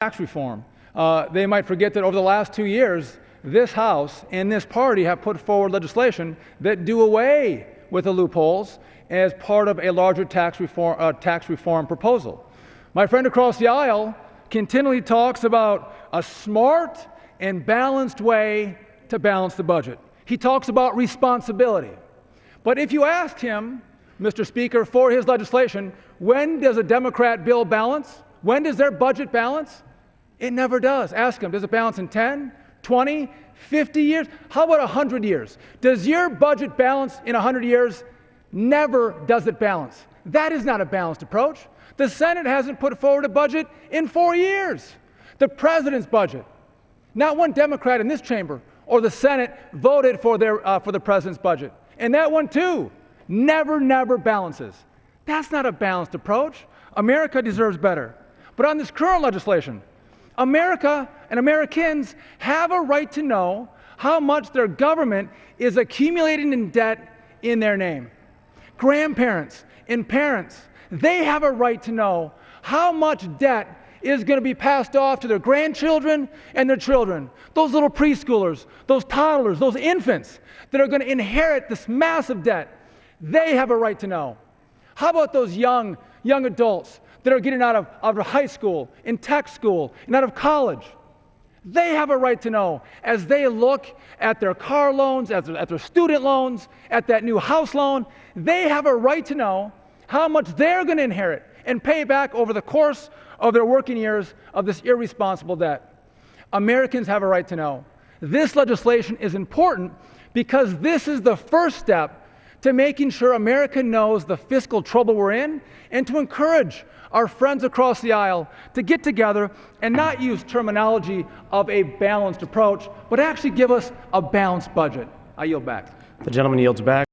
tax reform. They might forget that over the last 2 years, this House and this party have put forward legislation that do away with the loopholes as part of a larger tax reform proposal. My friend across the aisle continually talks about a smart and balanced way to balance the budget. He talks about responsibility. But if you asked him, Mr. Speaker, for his legislation, when does a Democrat bill balance? When does their budget balance? It never does. Ask him, does it balance in 10, 20, 50 years? How about 100 years? Does your budget balance in 100 years? Never does it balance. That is not a balanced approach. The Senate hasn't put forward a budget in 4 years. The president's budget. Not one Democrat in this chamber or the Senate voted for the president's budget. And that one too never balances. That's not a balanced approach. America deserves better. But on this current legislation, America and Americans have a right to know how much their government is accumulating in debt in their name. Grandparents and parents, they have a right to know how much debt is going to be passed off to their grandchildren and their children. Those little preschoolers, those toddlers, those infants that are going to inherit this massive debt, they have a right to know. How about those young adults that are getting out of high school, in tech school, and out of college? They have a right to know as they look at their car loans, at their student loans, at that new house loan. They have a right to know how much they're going to inherit and pay back over the course of their working years of this irresponsible debt. Americans have a right to know. This legislation is important because this is the first step to making sure America knows the fiscal trouble we're in and to encourage our friends across the aisle to get together and not use terminology of a balanced approach, but actually give us a balanced budget. I yield back. The gentleman yields back.